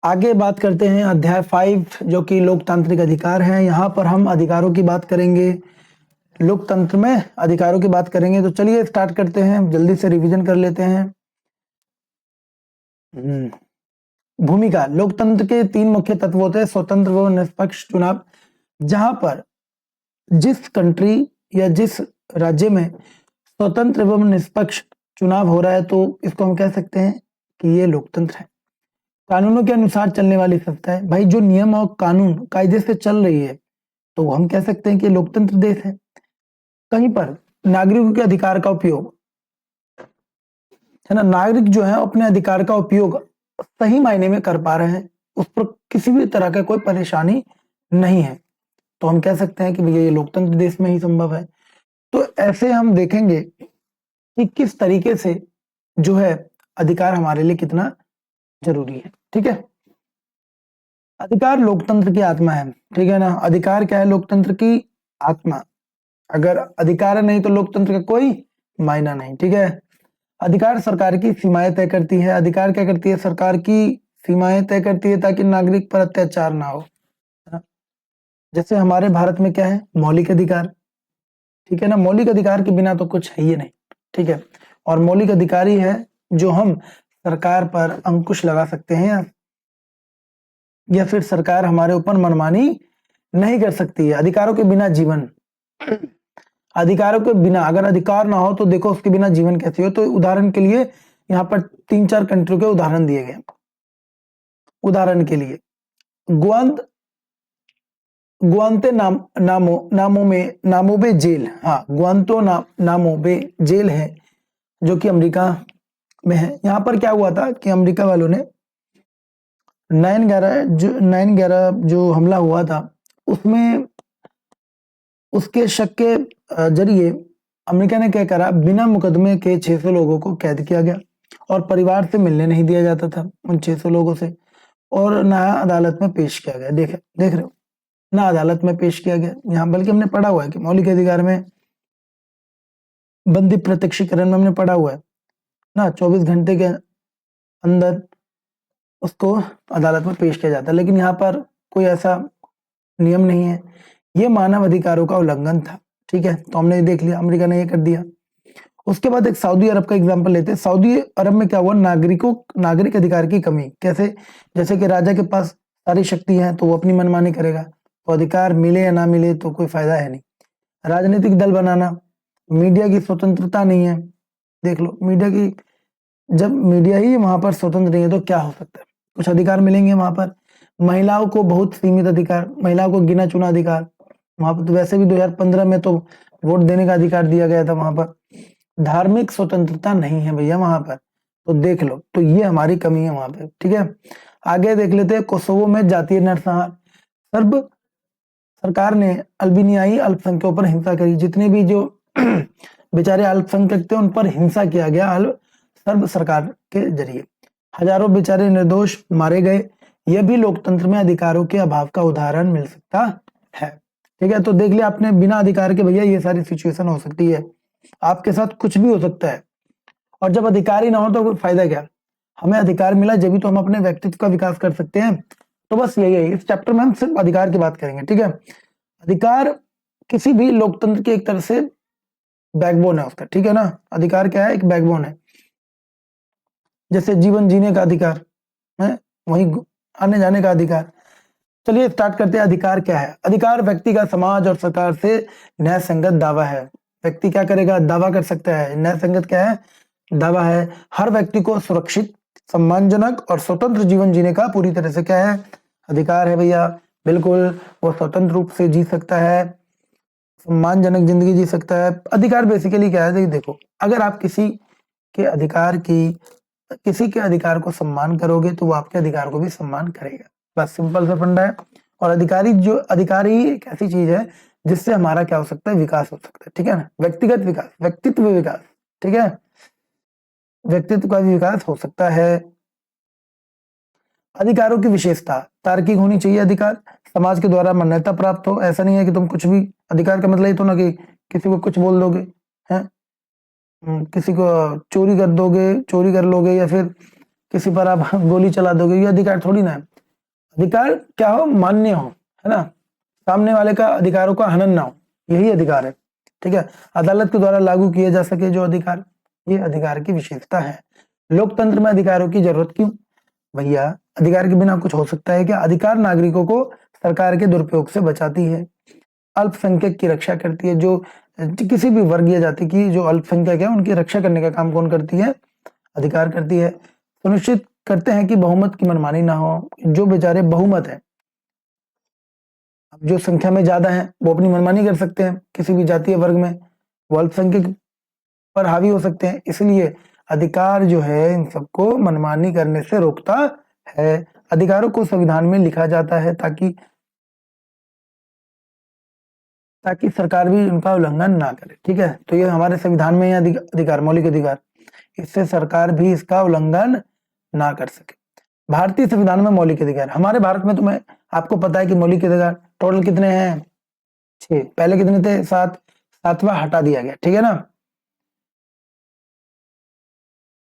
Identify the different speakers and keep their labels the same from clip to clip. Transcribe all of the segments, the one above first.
Speaker 1: आगे बात करते हैं अध्याय 5 जो कि लोकतांत्रिक अधिकार है। यहाँ पर हम अधिकारों की बात करेंगे, लोकतंत्र में अधिकारों की बात करेंगे। तो चलिए स्टार्ट करते हैं, जल्दी से रिवीजन कर लेते हैं। भूमिका, लोकतंत्र के 3 मुख्य तत्व होते हैं, स्वतंत्र व निष्पक्ष चुनाव। जहां पर जिस कंट्री या जिस राज्य में स्वतंत्र एवं निष्पक्ष चुनाव हो रहा है तो इसको हम कह सकते हैं कि ये लोकतंत्र है। कानूनों के अनुसार चलने वाली संस्था है। भाई जो नियम और कानून कायदे से चल रही है तो हम कह सकते हैं कि लोकतंत्र देश है। कहीं पर नागरिकों के अधिकार का उपयोग है ना, नागरिक जो है अपने अधिकार का उपयोग सही मायने में कर पा रहे हैं, उस पर किसी भी तरह का कोई परेशानी नहीं है, तो हम कह सकते हैं कि भैया ये लोकतंत्र देश में ही संभव है। तो ऐसे हम देखेंगे कि किस तरीके से जो है अधिकार हमारे लिए कितना जरूरी है। ठीक है, अधिकार लोकतंत्र की आत्मा है। ठीक है ना, अधिकार क्या है? लोकतंत्र की आत्मा। अगर अधिकार नहीं तो लोकतंत्र का कोई मायना नहीं। ठीक है, अधिकार सरकार की सीमाएं तय करती है। अधिकार क्या करती है? सरकार की सीमाएं तय करती है ताकि नागरिक पर अत्याचार ना हो। जैसे हमारे भारत में क्या है? मौलिक अधिकार। ठीक है ना, मौलिक अधिकार के बिना तो कुछ है ही नहीं। ठीक है, और मौलिक अधिकार ही है जो हम सरकार पर अंकुश लगा सकते हैं या फिर सरकार हमारे ऊपर मनमानी नहीं कर सकती है। अधिकारों के बिना जीवन, अधिकारों के बिना, अगर अधिकार ना हो तो देखो उसके बिना जीवन कैसे हो। तो उदाहरण के लिए यहाँ पर 3-4 कंट्रियों के उदाहरण दिए गए। उदाहरण के लिए गुआंते नामोबे जेल, हाँ गुआंतो नामोबे जेल है जो कि अमेरिका में है। यहाँ पर क्या हुआ था कि अमेरिका वालों ने 9/11 जो हमला हुआ था उसमें उसके शक के जरिए अमेरिका ने क्या करा, बिना मुकदमे के 600 लोगों को कैद किया गया और परिवार से मिलने नहीं दिया जाता था उन 600 लोगों से, और ना अदालत में पेश किया गया। देख रहे हो, ना अदालत में पेश किया गया। यहाँ बल्कि हमने पढ़ा हुआ है कि मौलिक अधिकार में बंदी प्रत्यक्षीकरण में हमने पढ़ा हुआ है ना, 24 घंटे के अंदर उसको अदालत में पेश किया जाता है, लेकिन यहाँ पर कोई ऐसा नियम नहीं है। ये मानव अधिकारों का उल्लंघन था। ठीक है, तो हमने देख लिया अमेरिका ने ये कर दिया। उसके बाद एक सऊदी अरब का एग्जांपल लेते हैं। सऊदी अरब में क्या हुआ? नागरिक अधिकार की कमी। कैसे? जैसे कि राजा के पास सारी शक्ति है तो वो अपनी मनमानी करेगा, तो अधिकार मिले या ना मिले तो कोई फायदा है नहीं। राजनीतिक दल बनाना, मीडिया की स्वतंत्रता नहीं है। देख लो, मीडिया की, जब मीडिया ही वहां पर स्वतंत्र नहीं है तो क्या हो सकता है? कुछ अधिकार मिलेंगे वहां पर? महिलाओं को बहुत सीमित अधिकार, महिलाओं को गिना चुना अधिकार। वहां पर तो वैसे भी 2015 में तो वोट देने का अधिकार दिया गया था। वहां पर धार्मिक स्वतंत्रता नहीं है भैया वहां पर, तो देख लो, तो ये हमारी कमी है वहां पे। ठीक है, आगे देख लेते हैं। कोसोवो में जातीय नरसंहार। सर्ब सरकार ने अल्बानियाई अल्पसंख्यकों पर हिंसा करी। जितने भी जो बेचारे अल्पसंख्यक थे उन पर हिंसा किया गया सर्ब सरकार के जरिए। हजारों बेचारे निर्दोष मारे गए। यह भी लोकतंत्र में अधिकारों के अभाव का उदाहरण मिल सकता है। ठीक है, तो देख लिया आपने, बिना अधिकार के भैया ये सारी सिचुएशन हो सकती है, आपके साथ कुछ भी हो सकता है। और जब अधिकार ही ना हो तो कोई फायदा क्या? हमें अधिकार मिला जब भी तो हम अपने व्यक्तित्व का विकास कर सकते हैं। तो बस यही है, इस चैप्टर में हम सिर्फ अधिकार की बात करेंगे। ठीक है, अधिकार किसी भी लोकतंत्र की एक तरह से बैकबोन है उसका। ठीक है ना, अधिकार क्या है? एक बैकबोन है। जैसे जीवन जीने का अधिकार है, वहीं आने जाने का अधिकार। चलिए स्टार्ट करते हैं। अधिकार क्या है? अधिकार व्यक्ति का समाज और सरकार से न्याय संगत दावा है। व्यक्ति क्या करेगा? दावा कर सकता है। न्याय संगत क्या है? दावा है। हर व्यक्ति को सुरक्षित, सम्मानजनक और स्वतंत्र जीवन जीने का पूरी तरह से क्या है? अधिकार है भैया। बिल्कुल, वो स्वतंत्र रूप से जी सकता है, सम्मानजनक जिंदगी जी सकता है। अधिकार बेसिकली क्या है? देखो, अगर आप किसी के अधिकार को सम्मान करोगे तो वो आपके अधिकार को भी सम्मान करेगा। बस सिंपल सा फंडा है। और अधिकारी एक ऐसी चीज है जिससे हमारा क्या हो सकता है? विकास हो सकता है। ठीक है ना, व्यक्तिगत विकास, व्यक्तित्व विकास। ठीक है, व्यक्तित्व का भी विकास हो सकता है। अधिकारों की विशेषता, तार्किक होनी चाहिए। अधिकार समाज के द्वारा मान्यता प्राप्त हो। ऐसा नहीं है कि तुम कुछ भी, अधिकार का मतलब ये तो ना कि किसी को कुछ बोल दोगे, है किसी को चोरी कर लोगे या फिर किसी पर आप गोली चला दोगे, ये अधिकार थोड़ी ना है। अधिकार क्या हो, मान्य हो, है ना, सामने वाले का अधिकारों का हनन ना हो, यही अधिकार है। ठीक है, अदालत के द्वारा लागू किए जा सके जो अधिकार, ये अधिकार की विशेषता है। लोकतंत्र में अधिकारों की जरूरत क्यों? भैया अधिकार के बिना कुछ हो सकता है क्या? अधिकार नागरिकों को सरकार के दुरुपयोग से बचाती है, अल्पसंख्यक की रक्षा करती है। जो किसी भी वर्गीय जाति की जो अल्पसंख्यक है उनकी रक्षा करने का काम कौन करती है? अधिकार करती है। सुनिश्चित करते हैं कि बहुमत की मनमानी ना हो। जो बेचारे बहुमत है, जो संख्या में ज्यादा है, वो अपनी मनमानी कर सकते हैं किसी भी जातीय वर्ग में, वो अल्पसंख्यक पर हावी हो सकते हैं। इसलिए अधिकार जो है इन सबको मनमानी करने से रोकता है। अधिकारों को संविधान में लिखा जाता है ताकि ताकि सरकार भी उनका उल्लंघन ना करे। ठीक है, तो ये हमारे संविधान में अधिकार, मौलिक अधिकार, इससे सरकार भी इसका उल्लंघन ना कर सके। भारतीय संविधान में मौलिक अधिकार, हमारे भारत में तुम्हें आपको पता है कि मौलिक अधिकार टोटल कितने हैं? 6। पहले कितने थे? 7। 7वां हटा दिया गया। ठीक है ना।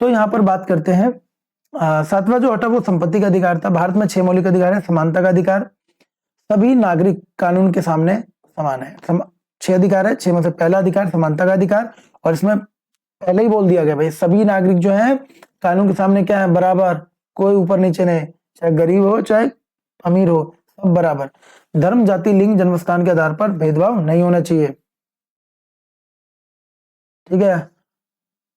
Speaker 1: तो यहाँ पर बात करते हैं 7वां जो हटा वो संपत्ति का अधिकार था। भारत में 6 मौलिक अधिकार है। समानता का अधिकार, सभी नागरिक कानून के सामने समान है। 6 अधिकार है, 6 में से पहला अधिकार समानता का अधिकार, और इसमें पहले ही बोल दिया गया भाई सभी नागरिक जो है कानून के सामने क्या है? बराबर, कोई ऊपर नीचे नहीं, चाहे गरीब हो चाहे अमीर हो, सब बराबर। धर्म, जाति, लिंग, जन्मस्थान के आधार पर भेदभाव नहीं होना चाहिए। ठीक है,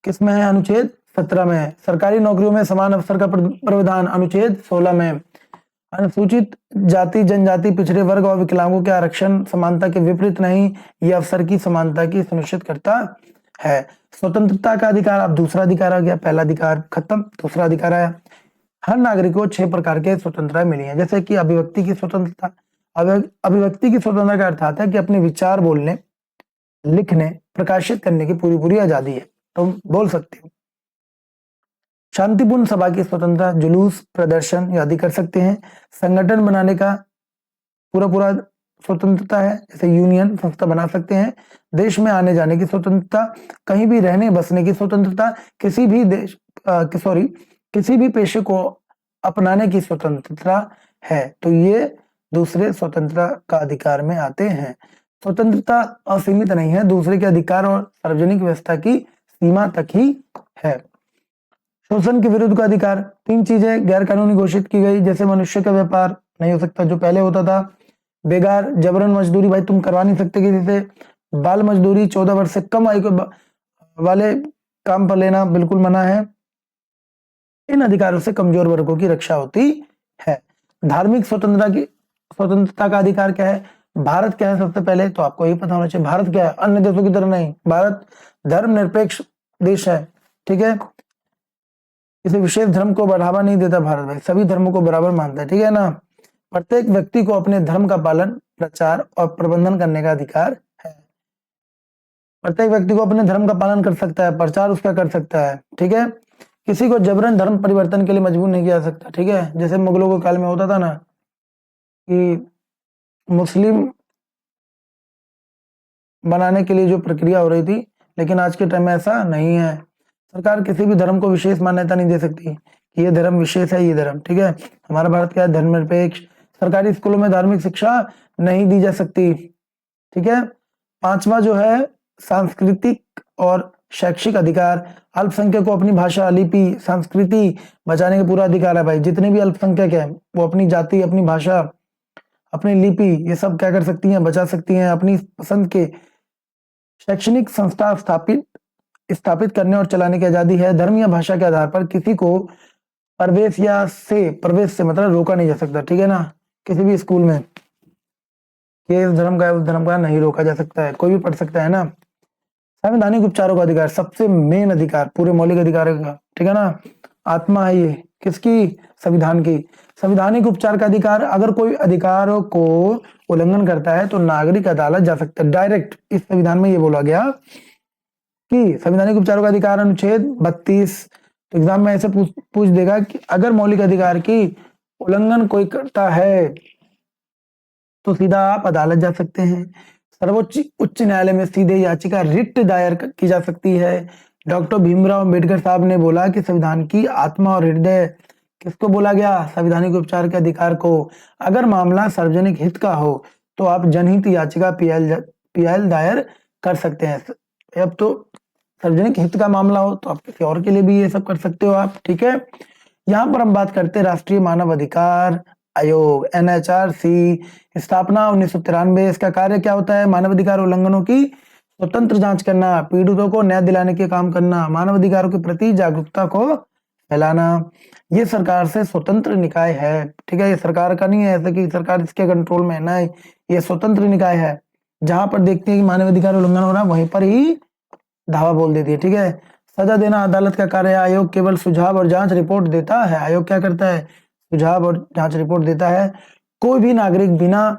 Speaker 1: किसमें है? अनुच्छेद 17 में है। सरकारी नौकरियों में समान अवसर का प्रावधान अनुच्छेद 16 में। अनुसूचित जाति, जनजाति, पिछड़े वर्ग और विकलांगों के आरक्षण समानता के विपरीत नहीं, यह अवसर की समानता की सुनिश्चित करता है। स्वतंत्रता का अधिकार, अब दूसरा अधिकार आ गया, पहला अधिकार खत्म, दूसरा अधिकार आया। हर नागरिक को 6 प्रकार के स्वतंत्रता मिली है, जैसे कि अभिव्यक्ति की स्वतंत्रता। अभिव्यक्ति की स्वतंत्रता का अर्थ आता है कि अपने विचार बोलने, लिखने, प्रकाशित करने की पूरी पूरी आजादी है, तुम बोल सकते हो। शांतिपूर्ण सभा की स्वतंत्रता, जुलूस, प्रदर्शन आदि कर सकते हैं। संगठन बनाने का पूरा पूरा स्वतंत्रता है, जैसे यूनियन, संस्था बना सकते हैं। देश में आने जाने की स्वतंत्रता, कहीं भी रहने बसने की स्वतंत्रता, किसी भी देश किसी भी पेशे को अपनाने की स्वतंत्रता है। तो ये दूसरे स्वतंत्रता का अधिकार में आते हैं। स्वतंत्रता असीमित नहीं है, दूसरे के अधिकार और सार्वजनिक व्यवस्था की सीमा तक ही है। शोषण के विरुद्ध का अधिकार, 3 चीजें गैर कानूनी घोषित की गई, जैसे मनुष्य का व्यापार नहीं हो सकता जो पहले होता था, बेगार, जबरन मजदूरी, भाई तुम करवा नहीं सकते किसी से, बाल मजदूरी, 14 वर्ष से कम आयु वाले काम पर लेना बिल्कुल मना है। इन अधिकारों से कमजोर वर्गों की रक्षा होती है। धार्मिक स्वतंत्रता का अधिकार क्या है? भारत क्या है? सबसे पहले तो आपको यही पता होना चाहिए, भारत क्या है? अन्य देशों की तरह नहीं, भारत धर्मनिरपेक्ष देश है। ठीक है, किसी विशेष धर्म को बढ़ावा नहीं देता भारत, भाई सभी धर्मों को बराबर मानता है। ठीक है ना। प्रत्येक व्यक्ति को अपने धर्म का पालन, प्रचार और प्रबंधन करने का अधिकार है। प्रत्येक व्यक्ति को अपने धर्म का पालन कर सकता है, प्रचार उसका कर सकता है। ठीक है, किसी को जबरन धर्म परिवर्तन के लिए मजबूर नहीं किया जा सकता। ठीक है, जैसे मुगलों के काल में होता था ना कि मुस्लिम बनाने के लिए जो प्रक्रिया हो रही थी, लेकिन आज के टाइम में ऐसा नहीं है। सरकार किसी भी धर्म को विशेष मान्यता नहीं दे सकती कि ये धर्म विशेष है, ये धर्म। ठीक है, हमारा भारत क्या है? धर्मनिरपेक्ष। सरकारी स्कूलों में धार्मिक शिक्षा नहीं दी जा सकती। ठीक है, 5वां जो है सांस्कृतिक और शैक्षिक अधिकार, अल्पसंख्यक को अपनी भाषा, लिपि, संस्कृति बचाने का पूरा अधिकार है। भाई जितने भी अल्पसंख्यक है वो अपनी जाति, अपनी भाषा, अपनी लिपि, ये सब क्या कर सकती हैं? बचा सकती हैं। अपनी पसंद के शैक्षणिक संस्था स्थापित करने और चलाने की आजादी है। धर्म या भाषा के आधार पर किसी को प्रवेश से मतलब रोका नहीं जा सकता। ठीक है ना, किसी भी स्कूल में कि इस धर्म का उस धर्म का नहीं रोका जा सकता है, कोई भी पढ़ सकता है ना। संवैधानिक उपचारों का अधिकार, सबसे मेन अधिकार पूरे मौलिक अधिकार का। ठीक है ना, आत्मा है ये किसकी? संविधान की। संवैधानिक उपचार का अधिकार, अगर कोई अधिकारों को उल्लंघन करता है तो नागरिक अदालत जा सकता है डायरेक्ट। इस संविधान में ये बोला गया कि संवैधानिक उपचारों का अधिकार अनुच्छेद 32। तो एग्जाम में ऐसे पूछ देगा कि अगर मौलिक अधिकार की उल्लंघन कोई करता है तो सीधा आप अदालत जा सकते हैं। सर्वोच्च उच्च न्यायालय में सीधे याचिका, रिट दायर की जा सकती है। डॉक्टर भीमराव अंबेडकर साहब ने बोला कि संविधान की आत्मा और हृदय किसको बोला गया? संवैधानिक उपचार के अधिकार को। अगर मामला सार्वजनिक हित का हो तो आप जनहित याचिका पीआईएल दायर कर सकते हैं। अब तो सार्वजनिक हित का मामला हो तो आप किसी और के लिए भी ये सब कर सकते हो आप, ठीक है। यहाँ पर हम बात करते हैं राष्ट्रीय मानव अधिकार आयोग एनएचआरसी, स्थापना 1993। इसका कार्य क्या होता है? मानव अधिकार उल्लंघनों की स्वतंत्र जांच करना, पीड़ितों को न्याय दिलाने के काम करना, मानव अधिकारों के प्रति जागरूकता को फैलाना। ये सरकार से स्वतंत्र निकाय है, ठीक है। ये सरकार का नहीं है ऐसा कि सरकार इसके कंट्रोल में है, नहीं, ये स्वतंत्र निकाय है। जहां पर देखते हैं कि मानव अधिकार उल्लंघन हो रहा है वहीं पर ही धावा बोल देती है, ठीक है। सजा देना अदालत का कार्य है। आयोग केवल सुझाव और जांच रिपोर्ट देता है। आयोग क्या करता है? सुझाव और जांच रिपोर्ट देता है। कोई भी नागरिक बिना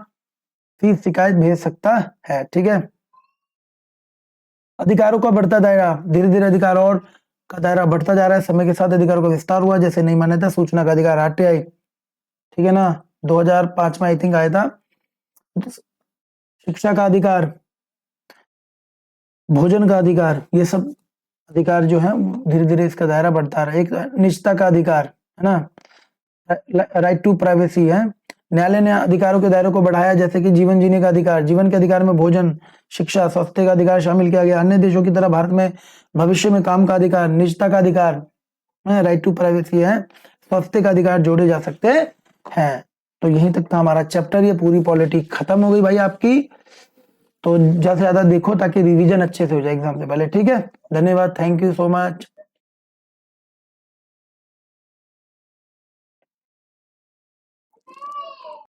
Speaker 1: फीस शिकायत भेज सकता है, ठीक है। अधिकारों का बढ़ता दायरा, धीरे धीरे अधिकार और का दायरा बढ़ता जा रहा है। समय के साथ अधिकारों का विस्तार हुआ, जैसे नहीं मान्यता, सूचना का अधिकार आरटीआई, ठीक है ना, 2005 में आई थिंक आया था। शिक्षा का अधिकार, भोजन का अधिकार, ये सब अधिकार जो है धीरे धीरे इसका दायरा बढ़ता रहा है। एक निजता का अधिकार है ना, राइट टू प्राइवेसी है। न्यायालय ने अधिकारों के दायरे को बढ़ाया, जैसे कि जीवन जीने का अधिकार, जीवन के अधिकार में भोजन, शिक्षा, स्वास्थ्य का अधिकार शामिल किया गया। अन्य देशों की तरह भारत में भविष्य में काम का अधिकार, निजता का अधिकार, राइट टू प्राइवेसी है, स्वास्थ्य का अधिकार जोड़े जा सकते हैं। तो यहीं तक था हमारा चैप्टर। ये पूरी पॉलिटी खत्म हो गई भाई आपकी। तो ज्यादा से ज्यादा देखो ताकि रिवीजन अच्छे से हो जाए एग्जाम से पहले, ठीक है। धन्यवाद, थैंक यू सो मच।